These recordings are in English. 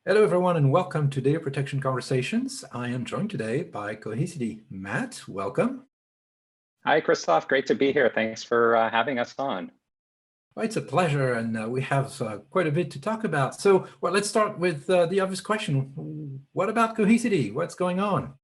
Hello, everyone, and welcome to Data Protection Conversations. I am joined today by Cohesity. Matt, welcome. Hi, Christophe. Great to be here. Thanks for having us on. Well, it's a pleasure, and we have quite a bit to talk about. So, let's start with the obvious question. What about Cohesity? What's going on?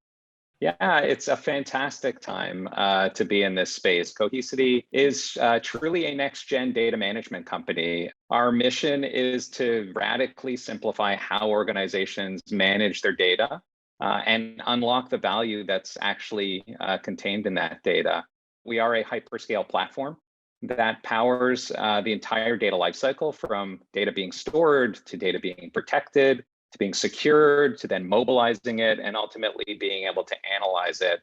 Yeah, it's a fantastic time to be in this space. Cohesity is truly a next-gen data management company. Our mission is to radically simplify how organizations manage their data and unlock the value that's actually contained in that data. We are a hyperscale platform that powers the entire data lifecycle, from data being stored to data being protected to being secured, to then mobilizing it, and ultimately being able to analyze it.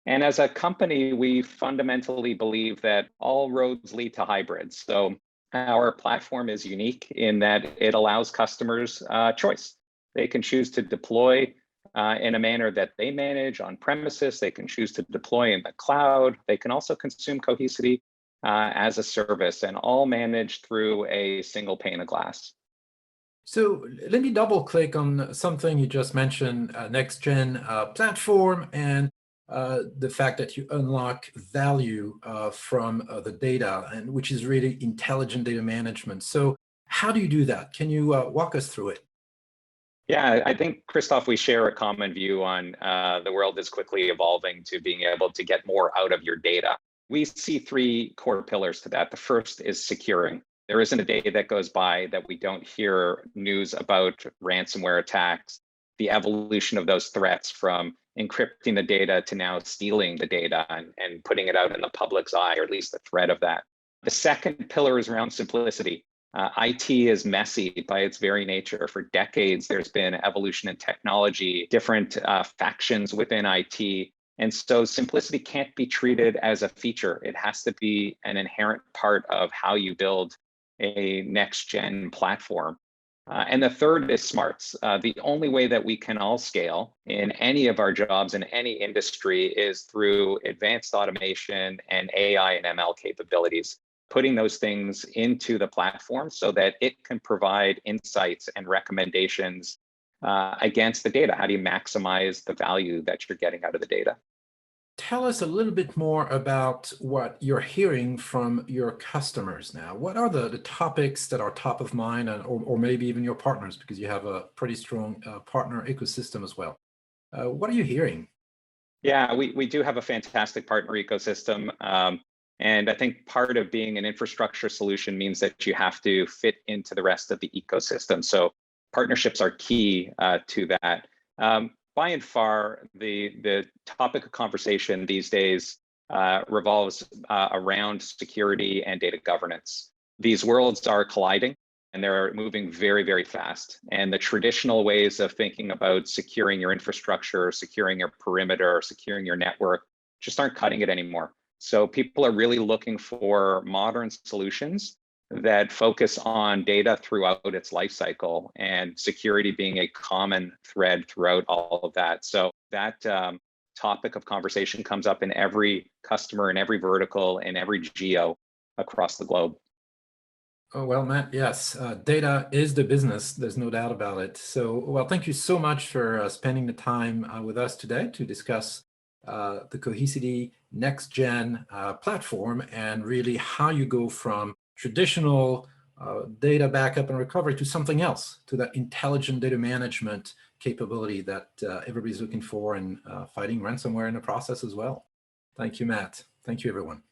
And as a company, we fundamentally believe that all roads lead to hybrids. So our platform is unique in that it allows customers choice. They can choose to deploy in a manner that they manage on premises. They can choose to deploy in the cloud. They can also consume Cohesity as a service, and all managed through a single pane of glass. So let me double click on something you just mentioned, next-gen platform, and the fact that you unlock value from the data, and which is really intelligent data management. So how do you do that? Can you walk us through it? Yeah, I think, Christophe, we share a common view on the world is quickly evolving to being able to get more out of your data. We see three core pillars to that. The first is securing. There isn't a day that goes by that we don't hear news about ransomware attacks, the evolution of those threats from encrypting the data to now stealing the data and putting it out in the public's eye, or at least the threat of that. The second pillar is around simplicity. IT is messy by its very nature. For decades, there's been evolution in technology, different factions within IT. And so simplicity can't be treated as a feature. It has to be an inherent part of how you build a next-gen platform. And the third is smarts. The only way that we can all scale in any of our jobs in any industry is through advanced automation and AI and ML capabilities, putting those things into the platform so that it can provide insights and recommendations against the data. How do you maximize the value that you're getting out of the data? Tell us a little bit more about what you're hearing from your customers now. What are the topics that are top of mind, and, or maybe even your partners, because you have a pretty strong partner ecosystem as well. What are you hearing? Yeah, we do have a fantastic partner ecosystem. And I think part of being an infrastructure solution means that you have to fit into the rest of the ecosystem. So partnerships are key to that. By and far, the topic of conversation these days revolves around security and data governance. These worlds are colliding, and they're moving very, very fast. And the traditional ways of thinking about securing your infrastructure, securing your perimeter, securing your network just aren't cutting it anymore. So people are really looking for modern solutions that focus on data throughout its life cycle, and security being a common thread throughout all of that. So that topic of conversation comes up in every customer, in every vertical, in every geo across the globe. Oh, well, Matt, yes, data is the business. There's no doubt about it. So, thank you so much for spending the time with us today to discuss the Cohesity Next Gen platform, and really how you go from traditional data backup and recovery to something else, to that intelligent data management capability that everybody's looking for, and fighting ransomware in the process as well. Thank you, Matt. Thank you, everyone.